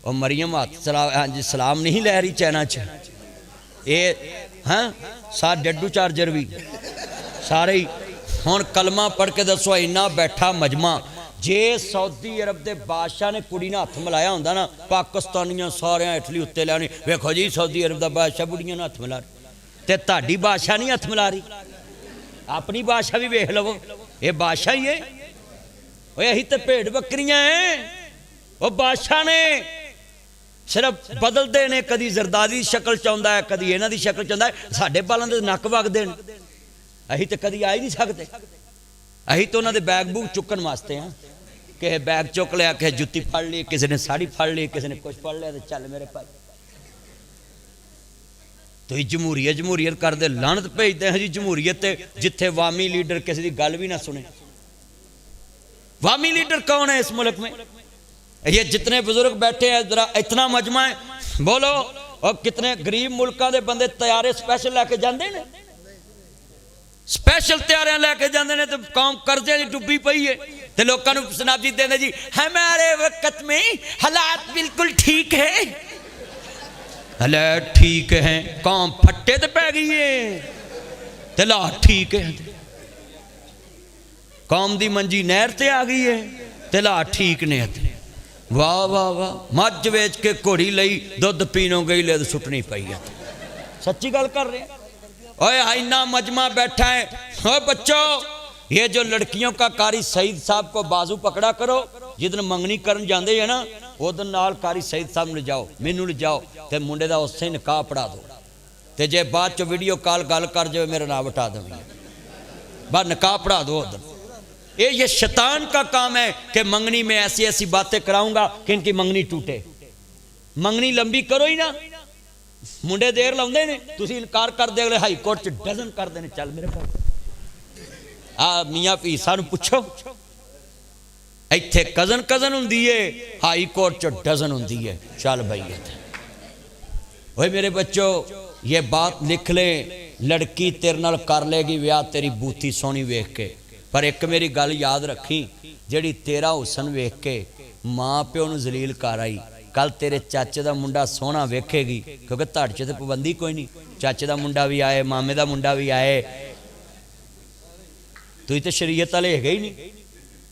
और मरियम हाथ चला हाँ जी सलाम नहीं लै रही चैना च ये हाँ सार डड्डू चार्जर भी सारे ही हुण कलमा पढ़ के दसो इन्ना बैठा मजमा जे सऊदी अरब के बादशाह ने कुड़ी ने हथ मिलाया होंदा ना पाकिस्तानियां सारे इटली उत्ते लैनी वेखो जी सऊदी अरब का बादशाह बुढ़ियां हथ मिला ते तुहाडी बादशाह नहीं हथ मिला रही अपनी बादशाह भी वेख लवो ये बादशाह ही है अही तो भेड़ बकरियां हैं वो बादशाह ने सिर्फ बदलते ने कदी जरदारी की शक्ल चाहता है कदी इन्हां दी शक्ल चाहता है साडे बालों दे नक वगदे ने अही तो कदी आ ही नहीं सकते अही तो उन्होंने बैग बूग चुकन वास्ते हाँ कि बैग चुक लिया कि जुत्ती फड़ ली किसी ने साड़ी फड़ ली किसी ने कुछ फड़ लिया तो चल मेरे भाई तो जमहूरीयत जमहूरीयत करते लानत भेजते हैं जी जमहूरीयत जिथे वामी लीडर किसी की गल भी ना सुने वामी लीडर कौन है इस मुल्क में ये जितने बुजुर्ग बैठे हैं जरा इतना मजमा है बोलो और कितने गरीब मुल्कों के बंदे तैयारे स्पैशल लैके जाते हैं स्पैशल तैयारियां लैके जाते हैं तो कौम कर्जे की डुब्बी पई है तो लोगों को सनाबी देने जी हमारे वक्त में हालात बिल्कुल ठीक है हालात ठीक है कौम फट्टे तो पै गई है तो हालात ठीक है कौम की मंजी नहर से आ गई है तो हालात ठीक ने वाह वाह वाह मझ वेच के घोड़ी लई दुध पीनों गई ले तो सुटनी पई है सच्ची गल कर रहे हैं ओए इन्ना मजमा बैठा है ओ बच्चों ये जो लड़कियों का कारी सईद साहब को बाजू पकड़ा करो जिदन मंगनी करन जाते हैं ना उदन नाल कारी सईद साहब ले जाओ मैनू ले जाओ तो मुंडे का उसे निकाह पढ़ा दो तो जे बाद च वीडियो कॉल गल कर जाए मेरा नाम हटा देंगे बस निकाह पढ़ा दो उधर ये शैतान का काम है कि मंगनी में ऐसी ऐसी बातें कराऊंगा कि इनकी मंगनी टूटे मंगनी लंबी करो ही ना मुंडे देर लाउंदे ने तुसी इनकार कर दे अगले हाई कोर्ट च डजन कर देने चल मेरे पास आ मियां पीसा पूछो इत्थे कजन कजन हुंदी है हाई कोर्ट च डजन हुंदी है चल भाई ओए मेरे बच्चों ये बात लिख ले लड़की तेरे नाल कर लेगी ब्याह तेरी बूथी सोहनी वेख के पर एक मेरी गल याद रखी जिहड़ी तेरा हुसन वेख के मां प्यो नूं जलील कर आई कल तेरे चाचे का मुंडा सोहना वेखेगी क्योंकि धड़ च तो पाबंदी कोई नहीं चाचे का मुंडा भी आए मामे का मुंडा भी आए तुम तो शरीयत वाले है ही नहीं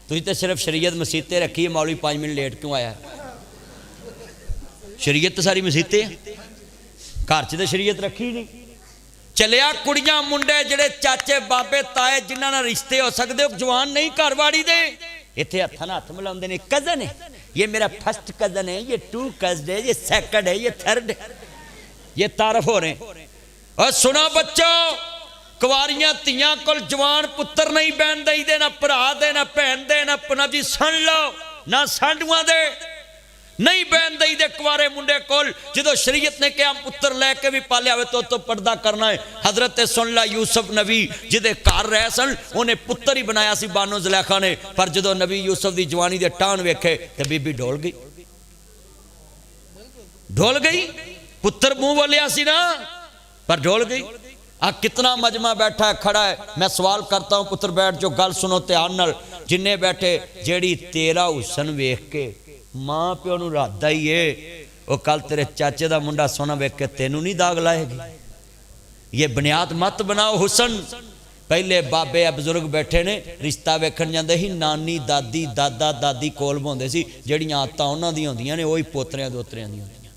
तुम तो सिर्फ शरीयत मसीते रखी है मौलवी 5 मिनट लेट क्यों आया शरीयत तो सारी मसीते घर च तो शरीयत रखी नहीं चलिया कुड़ियां मुंडे जिहड़े चाचे बाबे ताए जिन्हां रिश्ते हो सकते हो जवान नहीं घर वाड़ी दे इत्थे हत्थां नाल हत्थ मिलाउंदे ने कजन है ये मेरा फर्स्ट कजन है ये 2 कजन है ये सेकंड है ये थर्ड है ये तारफ हो रहे और सुना बच्चों कुवारियां तियां कोल जवान पुत्र नहीं बहन दे ना भरा दे ना भैन दे ना जी सुन लो ना सांडुआं दे नहीं बहन दई दे कुवारे मुंडे कोल जो शरीयत ने कहा पुत्र लैके भी पालिया हो तो पर्दा करना है हजरत सुन ला यूसुफ नबी जिदे घर रह सन उन्हें पुत्र ही बनाया सी बानो जुलैखा ने पर जो नबी यूसुफ की जवानी दे टान वेखे तो बीबी डोल गई पुत्र मुंह बोलिया सी ना पर डोल गई आ कितना मजमा बैठा है खड़ा है मैं सवाल करता हूं पुत्र बैठ जो गल सुनो ध्यान नाल जिन्ने बैठे जेड़ी तेरा हुसन वेख के मां प्यो नूं रादा ही है वो कल तेरे चाचे का मुंडा सोना वेख के तेनू नहीं दाग लाएगी ये बुनियाद मत बनाओ हुसन पहले बाबे बुजुर्ग बैठे ने रिश्ता वेखण जांदे ही नानी दादी दादा दादी कोल बोंदे सी जड़ियां आदतां उन्हां दी होंदियां ने ओही पोतरियां दोतरियां दी होंदियां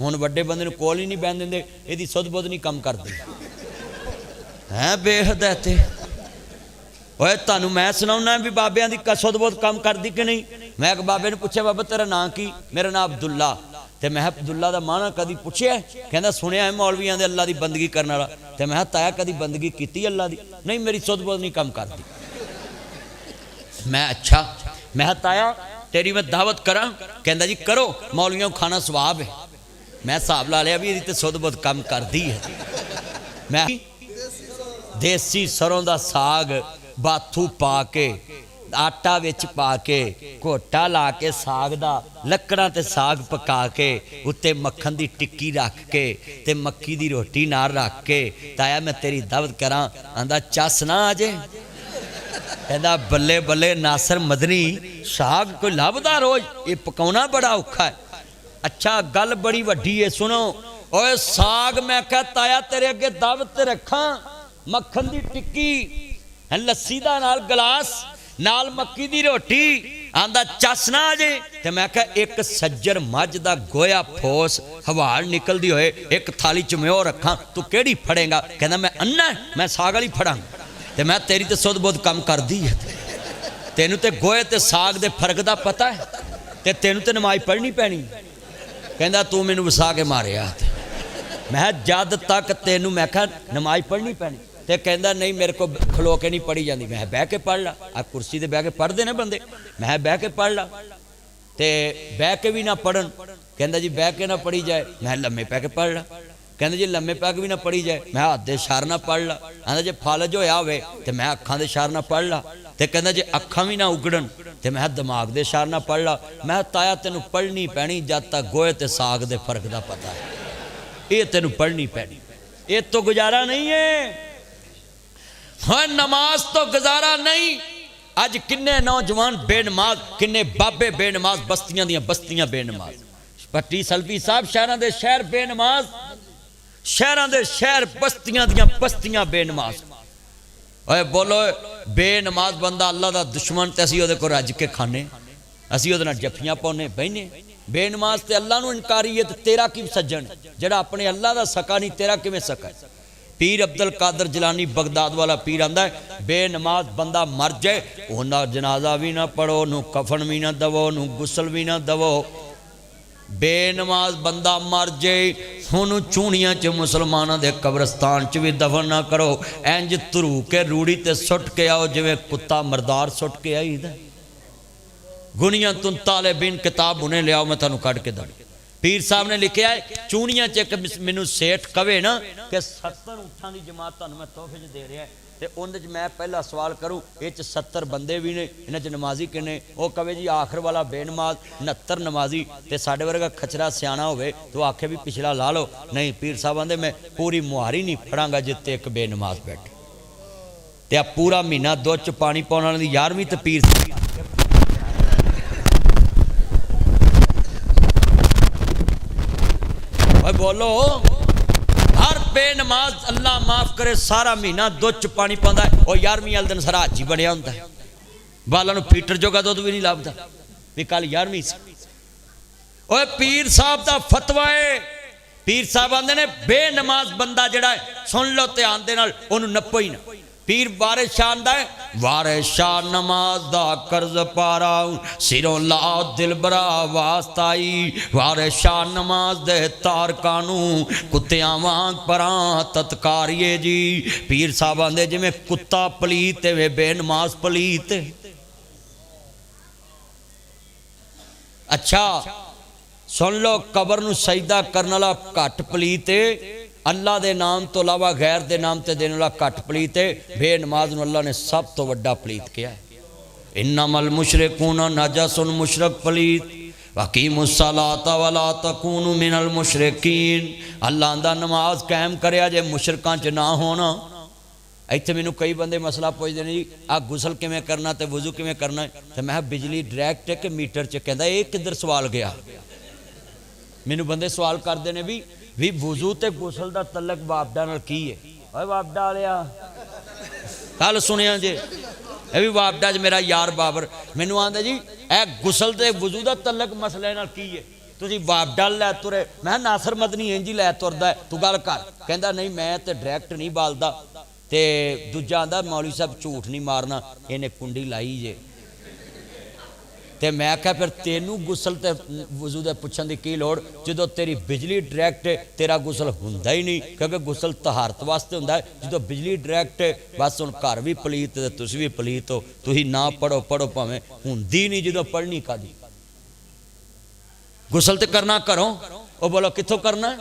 हुण वड्डे बंदे नूं कोल ही नहीं बैण दिंदे इहदी सुध बुध नहीं कम करदी है बेहद है ते ओए तुहानूं मैं सुनाउणा भी बाबियां दी सुध बुध कम करदी कि नहीं मैं एक बाबे ने पूछा बाबा तेरा नाम की मेरा नाम अब्दुल्ला तो मैं अब्दुल्ला का माना कभी पूछया कहना सुनिया है मौलवियां दे अल्लाह की बंदगी करने वाला तो मैं ताया कभी बंदगी की अल्लाह की नहीं मेरी सुध बुध नहीं कम करती मैं अच्छा मैं ताया तेरी मैं दावत करा कहता जी करो मौलवियों को खाना स्वाब है मैं हिसाब ला लिया भी ये तो सुध बुध कम करती है मैं देसी सरों का साग बाथू पा के आटा विच पा के घोटा ला के साग दा लकड़ा ते साग पका के उत्ते मक्खन दी टिक्की रख के ते मक्की दी रोटी नाल रख के ताया मैं तेरी दावत करा आंदा चस ना आजे कहंदा बल्ले बल्ले नासर मदनी साग कोई लभदा रोज ये पकाउणा बड़ा औखा है अच्छा गल बड़ी वड्डी है, सुनो। ओए साग मैं कहा ताया तेरे अगे दावत ते रखा, मक्खन दी टिक्की है, लस्सी दा नाल गिलास नाल मक्की दी रोटी, आंदा चस ना आ जे। ते मैं कहा एक सज्जर मझ दा गोया फोस हवाड़ निकलदी होए एक थाली च मैं रखा, तू केड़ी फड़ेगा? कहना मैं अन्ना मैं साग वाली फड़ा। ते मैं तेरी तो सुध बुध कम कर दी है, तेनू ते गोए ते साग दे फर्क दा पता है, ते तेनू ते नमाज पढ़नी पैनी। कहंदा तू मैनू वसा के मारिया। मैं जद तक तेनू मैं कहा नमाज पढ़नी पैनी, ते कहंदा नहीं मेरे को खलो के नहीं पढ़ी जाती। मैं बह के पढ़ ला, आ कुर्सी ते बह के पढ़ते ने बंदे, मैं बह के पढ़ ला। ते बह के भी ना पढ़न, कहंदा जी बह के ना पढ़ी जाए, मैं लम्मे पै के पढ़ ला। कहंदा जी लम्मे पै के भी ना पढ़ी जाए, मैं हाथ दे इशारे नाल पढ़ ला। आंदा जे फालज होया होवे ते मैं अखां दे इशारे नाल पढ़ ला। ते कहंदा जे अखां भी ना उगड़न ते मैं दिमाग दे इशारे नाल पढ़ ला। मैं ताया तेनू पढ़नी पैनी जद तक गोए ते साग दे फर्क दा पता है, ये तेनू पढ़नी पैनी, ये तो गुजारा नहीं है। हाँ नमाज तो गुजारा नहीं। अज किन्ने नौजवान बेनमाज, किन्ने बाबे बेनमाज, बस्तियां दियां बस्तियां बेनमाज, पट्टी सल्फी साहब शहरां दे शहर बेनमाज, शहरां दे शहर बस्तियां दियां बस्तियां बेनमाज। ओए बोलो बेनमाज बंदा अल्लाह दा दुश्मन, ते असीं ओहदे कोल रज के खाने, असीं ओहदे नाल जफ्फियां पाउने बहने। बेनमाज ते अल्लाह नूं इनकारी है, ते तेरा की सज्जन जेड़ा अपने अल्लाह दा सका नहीं, तेरा किवें सका है? पीर अब्दुल कादर जिलानी बगदाद वाला पीर आंदा है बेनमाज बंदा मर जाए उन्हें जनाजा भी ना पढ़ो, नू कफन भी ना दवो, नू गुसल भी ना दवो। बेनमाज बंदा मर जाए उन्होंने चूड़ियां च मुसलमानों के कब्रस्तान च भी दफन ना करो, इंज धरू के रूड़ी ते सुट के आओ जिवें कुत्ता मरदार सुट के आई। गुनिया तुन ताले बिन किताब उन्हें लियाओ, मैं तुहानू कढ़ के दऊं। पीर साहब ने लिखा है चूड़ियां च एक मैनू सेठ कवे ना कि 70 ऊँठां की जमात तुहानू मैं तोहफे च दे रहा, तो उन्हें मैं पहला सवाल करूँ ये 70 बंदे भी ने, इन्हें च नमाजी किन्ने? वो कवे जी आखिर वाला बेनमाज 69 नमाजी, तो साढ़े वर्गा खचरा सियाना होवे तो आखे भी पिछला ला लो। नहीं पीर साहब आंदे मैं पूरी मुहारी नहीं फड़ांगा जिते एक बेनमाज बैठे। तो आ पूरा महीना दुध च पानी पाने वाले की 11वीं तो पीर बोलो हर बेनमाज अल्लाह माफ करे सारा महीना दुध च पानी पाता है, और 11वीं वाले दिन सारा हाजी बनया होंदा है, बालों पीटर जोगा दुध भी नहीं लभदा भी कल 11वीं सी। ओए पीर साहब का फतवा है, पीर साहब आंदे ने बेनमाज बंदा जड़ा है सुन लो ध्यान दे नाल ओनू नप्पो ही ना। पीर वारिस शाह आंदा है वारिस शाह नमाज दा कर्ज पारा सिरों ला दिल बरा वास्ताई, वारिस शाह नमाज दे तार कानू कुत्तियां वांग परा तत्कारिए जी। पीर साहब आंदे जिवें कुत्ता पलीत वे बेनमाज पलीत। अच्छा सुन लो कबर नू सजदा करने वाला घट पलीत है, अल्लाह के नाम तो अलावा गैर के नाम ते देने वाला घट पलीत है। बेनमाज नूं अल्लाह ने सब तो वड्डा पलीत किया है। इन्नमल मुशरिकूना नजसुन मुशरक पलीत वकीमुस्सलाता वला तकूनु मिनल मुशरिकीन। अल्लाह आंदा नमाज कायम करया जे मुशरकां च ना होना। इत्थे मैनू कई बंदे मसला पुछदे ने जी आ गुसल किवें करना ते वुजू किवें करना, ते मैं बिजली डायरैक्ट है कि मीटर च? कहंदा ये किधर सवाल गया। मैनू बंदे सवाल करते हैं भी वुजू ते गुसल दा तलक वापडा नाल की है? ओए वापडा वालिया कल सुनिया जे ये भी वापडा च मेरा यार बाबर मैनू आंदे जी ए गुसल ते वुजू दा तलक मसले नाल की है, तुसीं वापडा लै तुरे। मैं नासर मदनी इंज ही लै तुरदा है, तू गल कर। कहंदा नहीं मैं ते डायरैक्ट नहीं बालदा, ते दूजा आंदा मौलवी साहब झूठ नहीं मारना इन्हें कुंडी लाई जे। ते मैं आख्या फिर तेनू गुसल ते वजू दे पुछण दी की लोड़ जो तेरी बिजली डायरैक्ट है, तेरा गुसल हुंदा ही नहीं, क्योंकि गुसल तहारत वास्ते हुंदा है। जो बिजली डायरैक्ट है बस हुण घर भी पलीत ते तुसीं भी पलीत हो, तुसीं ना पढ़ो पढ़ो भावें हुंदी नहीं, जो पढ़नी कादी। गुसल ते करना घरों, वो बोलो कित्थों करना है?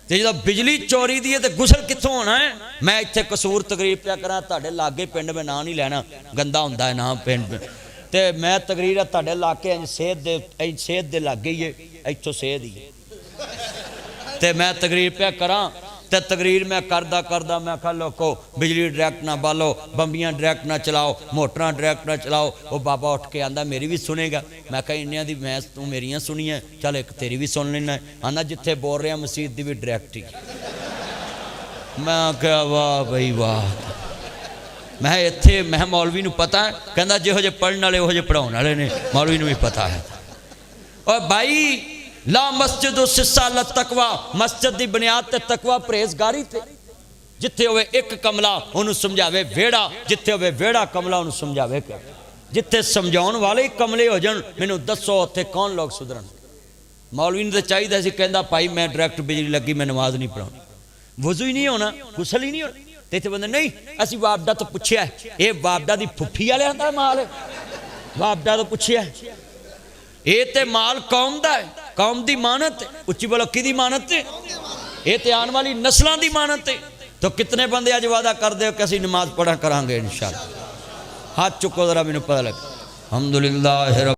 ते जो बिजली चोरी दी है तो गुसल कित्थों होना है? मैं इत्थे कसूर तकरीर पिया करा तुहाडे लागे पिंड में ना नहीं लेना, गंदा हुंदा है ना पिंड, ते मैं तकरीर तुहाडे इलाके सेहत दे लागे ही है, इत्थों सेहत ही ते मैं तकरीर पिया करा तो तकरीर मैं करदा मैं कहा लोको बिजली डायरैक्ट ना बालो, बंबियां डायरैक्ट ना चलाओ, मोटरां डायरैक्ट ना चलाओ। वो बाबा उठ के आंदा मेरी भी सुनेगा। मैं कहा इन्नियां दी मैं तू मेरियां सुनिया, चल एक तेरी भी सुन लेना। आंदा जिथे बोल रहा मसीत दी भी डायरैक्ट ही। मैं क्या वाह बई वाह। मैं इत्थे मैं मौलवी नूं पता है, कहंदा जिहो जे पढ़न वाले उहो जे पढ़ाउण वाले ने, मौलवी नूं भी पता है। और भाई ला मस्जिद सिस्सा ला तकवा, मस्जिद की बुनियाद ते तकवा परहेजगारी ते। जिथे होवे एक कमला उन्होंने समझावे वेड़ा, जिथे होवे वेड़ा कमला उन्होंने समझावे क्या। जिथे समझाउण वाले ही कमले हो जाण, मैनूं दसो उत्थे कौन लोग सुधरन। मौलवी ने तो चाहिए सी, कहंदा भाई मैं डायरैक्ट बिजली लगी मैं नमाज नहीं पढ़ाउणी, वजू ही नहीं होना, गुसल ही नहीं होना। तो इतने बंदे नहीं असी वापडा तो पुछया, ये वापडा की फुफी वाले का माल है, वापडा तो पुछया, ये तो माल कौम का है, कौम की मानत है। उच्ची बोलो कि मानत है, ये तो आने वाली नस्लों की मानत है। तो कितने बंदे अज वादा करते हो कि असी नमाज पढ़ा करांगे इंशाअल्लाह। हाथ चुको जरा, मैनूं पता लगे। अल्हम्दुलिल्लाह।